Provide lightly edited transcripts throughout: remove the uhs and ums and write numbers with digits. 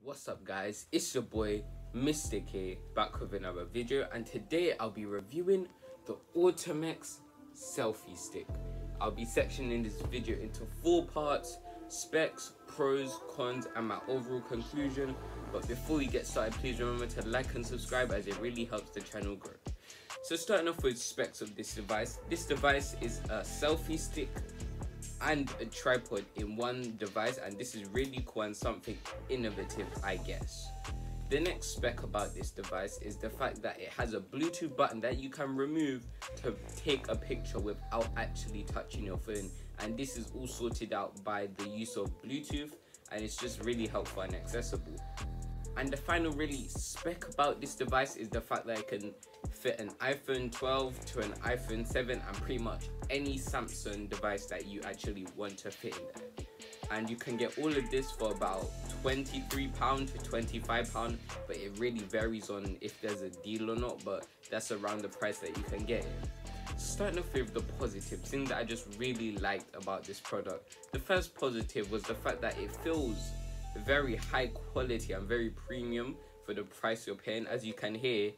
What's up guys, it's your boy Mr. K back with another video, and today I'll be reviewing the Atumtek selfie stick. I'll be sectioning this video into 4 parts: specs, pros, cons, and my overall conclusion. But before we get started, please remember to like and subscribe as it really helps the channel grow. So starting off with specs of this device is a selfie stick and a tripod in one device, and this is really cool and something innovative, I guess. The next spec about this device is the fact that it has a Bluetooth button that you can remove to take a picture without actually touching your phone, and this is all sorted out by the use of Bluetooth, and it's just really helpful and accessible. And the final really spec about this device is the fact that it can fit an iPhone 12 to an iPhone 7 and pretty much any Samsung device that you actually want to fit in there. And you can get all of this for about £23 to £25, but it really varies on if there's a deal or not, but that's around the price that you can get it. Starting off with the positive things that I just really liked about this product. The first positive was the fact that it feels very high quality and very premium for the price you're paying. As you can hear,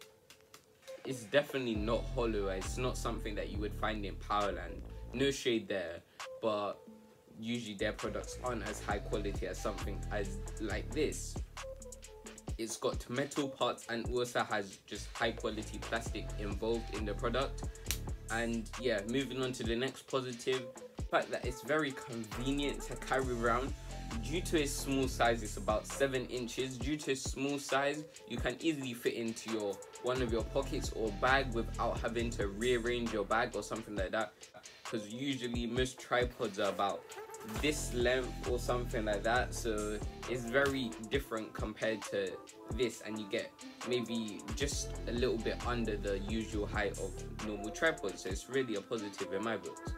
it's definitely not hollow. It's not something that you would find in Powerland. No shade there, but usually their products aren't as high quality as something as like this. It's got metal parts and also has just high quality plastic involved in the product. And yeah, moving on to the next positive, the fact that it's very convenient to carry around. Due to its small size, it's about 7 inches. Due to its small size, you can easily fit into one of your pockets or bag without having to rearrange your bag or something like that, because usually most tripods are about this length or something like that, so it's very different compared to this, and you get maybe just a little bit under the usual height of normal tripods, so it's really a positive in my books.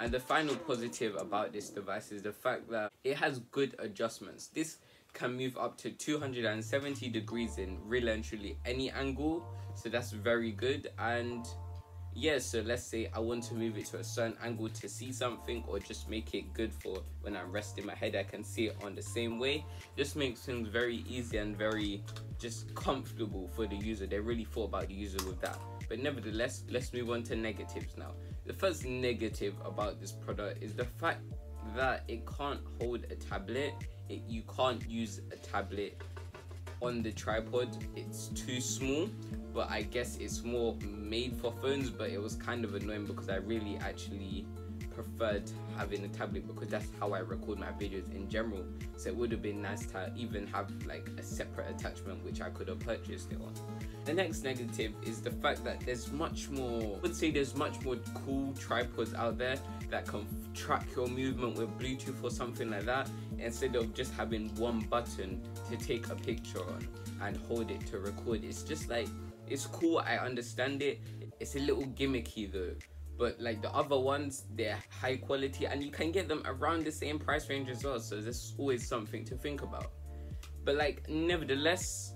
And the final positive about this device is the fact that it has good adjustments. This can move up to 270 degrees in really and truly any angle, so that's very good. And yeah, so let's say I want to move it to a certain angle to see something, or just make it good for when I'm resting my head, I can see it on the same way. Just makes things very easy and very just comfortable for the user. They really thought about the user with that. But nevertheless, let's move on to negatives now. The first negative about this product is the fact that it can't hold a tablet. You can't use a tablet on the tripod. It's too small, but I guess it's more made for phones. But it was kind of annoying because I really actually preferred having a tablet, because that's how I record my videos in general. So it would have been nice to even have like a separate attachment which I could have purchased it on. The next negative is the fact that there's much more, I would say there's much more cool tripods out there that can track your movement with Bluetooth or something like that, instead of just having one button to take a picture on and hold it to record. It's just like, it's cool, I understand it. It's a little gimmicky though. But like the other ones, they're high quality and you can get them around the same price range as well, so there's always something to think about. But like, nevertheless,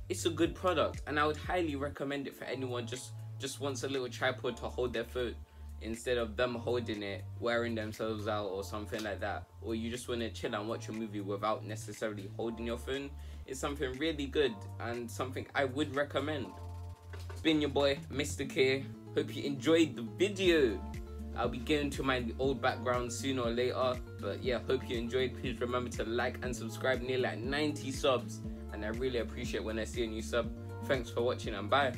it's a good product, and I would highly recommend it for anyone just wants a little tripod to hold their phone instead of them holding it, wearing themselves out or something like that, or you just want to chill and watch a movie without necessarily holding your phone. It's something really good and something I would recommend. It's been your boy Mr. K. Hope you enjoyed the video. I'll be getting to my old background sooner or later, but yeah, hope you enjoyed. Please remember to like and subscribe. Nearly like 90 subs, and I really appreciate when I see a new sub. Thanks for watching, and bye.